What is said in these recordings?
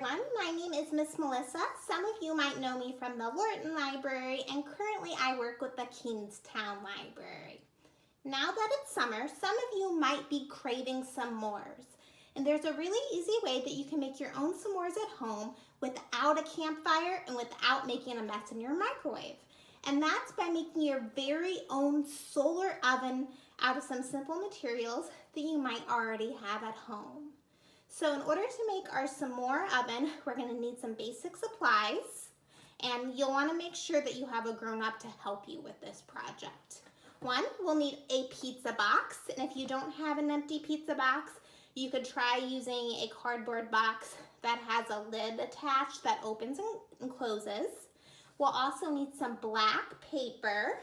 everyone, my name is Miss Melissa. Some of you might know me from the Lorton Library, and currently I work with the Kingstown Library. Now that it's summer, some of you might be craving s'mores. And there's a really easy way that you can make your own s'mores at home without a campfire and without making a mess in your microwave. And that's by making your very own solar oven out of some simple materials that you might already have at home. So in order to make our s'more oven, we're going to need some basic supplies, and you'll want to make sure that you have a grown-up to help you with this project. One, we'll need a pizza box, and if you don't have an empty pizza box, you could try using a cardboard box that has a lid attached that opens and closes. We'll also need some black paper,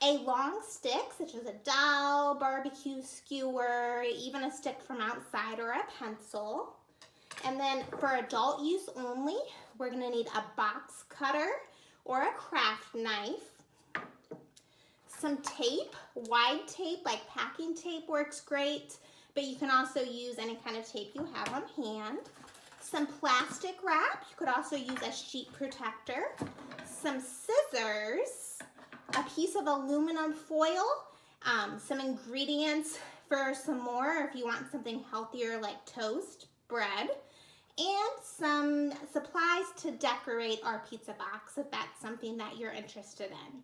a long stick, such as a dowel, barbecue skewer, even a stick from outside, or a pencil. And then for adult use only, we're gonna need a box cutter or a craft knife. Some tape, wide tape, like packing tape works great, but you can also use any kind of tape you have on hand. Some plastic wrap, you could also use a sheet protector. Some scissors, a piece of aluminum foil, some ingredients for some more if you want something healthier like toast, bread, and some supplies to decorate our pizza box if that's something that you're interested in.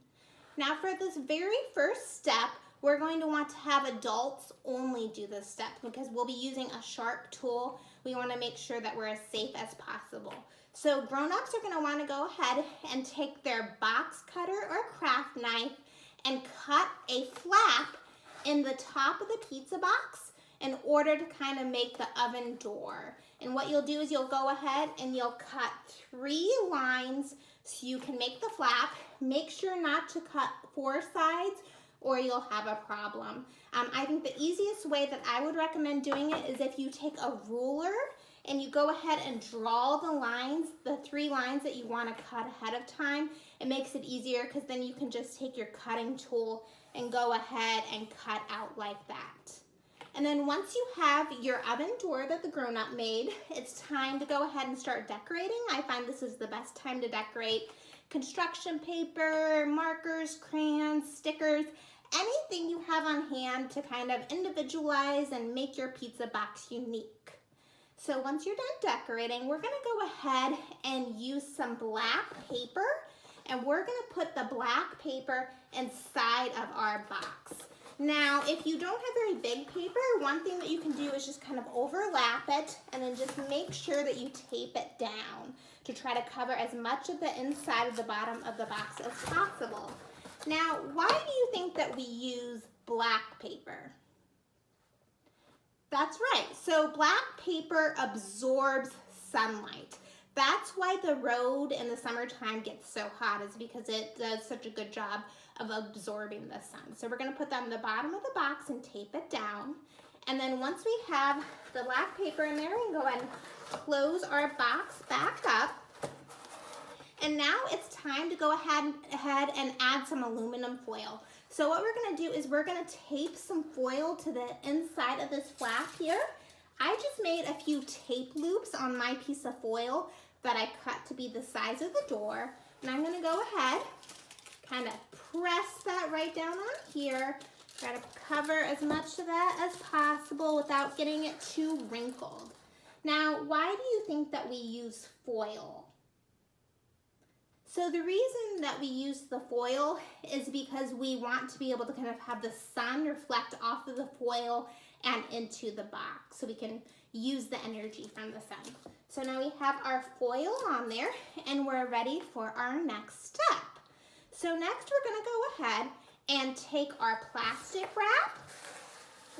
Now for this very first step, we're going to want to have adults only do this step because we'll be using a sharp tool. We want to make sure that we're as safe as possible. So grown-ups are going to want to go ahead and take their box cutter or craft knife and cut a flap in the top of the pizza box in order to kind of make the oven door. And what you'll do is you'll go ahead and you'll cut 3 lines so you can make the flap. Make sure not to cut 4 sides or you'll have a problem. I think the easiest way that I would recommend doing it is if you take a ruler and you go ahead and draw the lines, the 3 lines that you want to cut ahead of time. It makes it easier because then you can just take your cutting tool and go ahead and cut out like that. And then once you have your oven door that the grown-up made, it's time to go ahead and start decorating. I find this is the best time to decorate. Construction paper, markers, crayons, stickers, anything you have on hand to kind of individualize and make your pizza box unique. So once you're done decorating, we're gonna go ahead and use some black paper, and we're gonna put the black paper inside of our box. Now, if you don't have very big paper, one thing that you can do is just kind of overlap it and then just make sure that you tape it down to try to cover as much of the inside of the bottom of the box as possible. Now, why do you think that we use black paper? That's right, so black paper absorbs sunlight. That's why the road in the summertime gets so hot, is because it does such a good job of absorbing the sun. So we're gonna put that on the bottom of the box and tape it down. And then once we have the black paper in there, we can go ahead and close our box back up. And now it's time to go ahead and add some aluminum foil. So what we're gonna do is we're gonna tape some foil to the inside of this flap here. I just made a few tape loops on my piece of foil that I cut to be the size of the door. And I'm gonna go ahead, kind of press that right down on here. Try to cover as much of that as possible without getting it too wrinkled. Now, why do you think that we use foil? So the reason that we use the foil is because we want to be able to kind of have the sun reflect off of the foil and into the box so we can use the energy from the sun. So now we have our foil on there and we're ready for our next step. So next we're gonna go ahead and take our plastic wrap.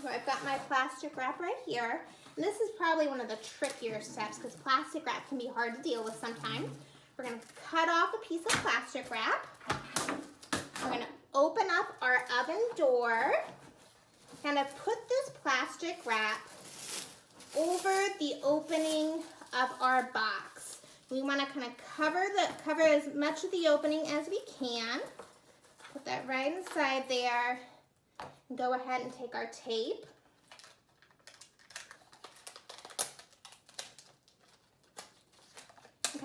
So I've got my plastic wrap right here. And this is probably one of the trickier steps because plastic wrap can be hard to deal with sometimes. We're gonna cut off a piece of plastic wrap. We're gonna open up our oven door, kind of put this plastic wrap over the opening of our box. We wanna kind of cover as much of the opening as we can. Put that right inside there. And go ahead and take our tape.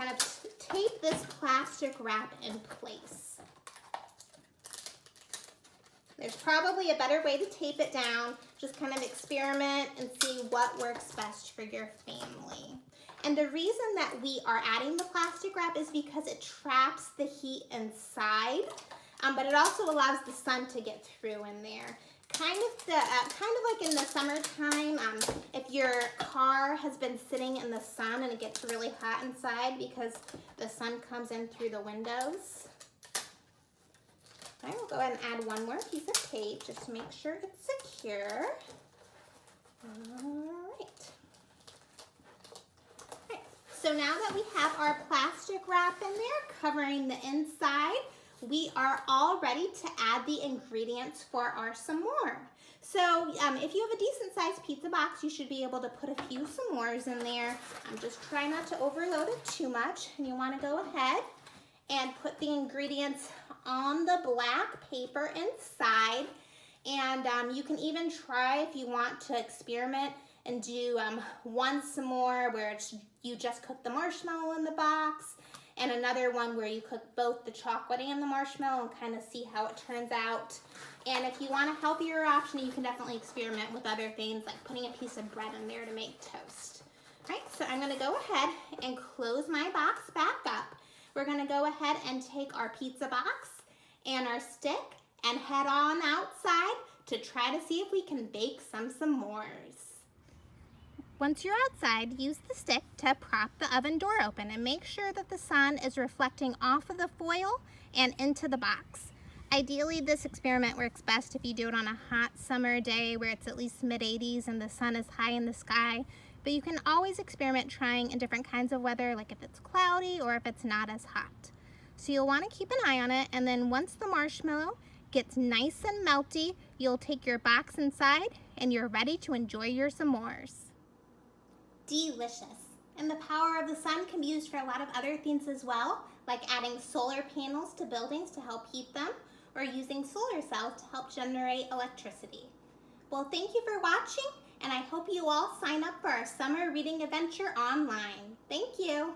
kind of tape this plastic wrap in place. There's probably a better way to tape it down. Just kind of experiment and see what works best for your family. And the reason that we are adding the plastic wrap is because it traps the heat inside, but it also allows the sun to get through in there. Kind of like in the summertime, if your car has been sitting in the sun and it gets really hot inside because the sun comes in through the windows. I will go ahead and add one more piece of tape just to make sure it's secure. All right. So now that we have our plastic wrap in there covering the inside, we are all ready to add the ingredients for our s'more. So if you have a decent sized pizza box, you should be able to put a few s'mores in there. Just try not to overload it too much. And you want to go ahead and put the ingredients on the black paper inside. And you can even try, if you want to experiment, and do one s'more where you just cook the marshmallow in the box, and another one where you cook both the chocolate and the marshmallow and kind of see how it turns out. And if you want a healthier option, you can definitely experiment with other things like putting a piece of bread in there to make toast. All right, so I'm going to go ahead and close my box back up. We're going to go ahead and take our pizza box and our stick and head on outside to try to see if we can bake some s'mores. Once you're outside, use the stick to prop the oven door open and make sure that the sun is reflecting off of the foil and into the box. Ideally, this experiment works best if you do it on a hot summer day where it's at least mid-80s and the sun is high in the sky, but you can always experiment trying in different kinds of weather, like if it's cloudy or if it's not as hot. So you'll want to keep an eye on it, and then once the marshmallow gets nice and melty, you'll take your box inside and you're ready to enjoy your s'mores. Delicious. And the power of the sun can be used for a lot of other things as well, like adding solar panels to buildings to help heat them, or using solar cells to help generate electricity. Well, thank you for watching, and I hope you all sign up for our summer reading adventure online. Thank you.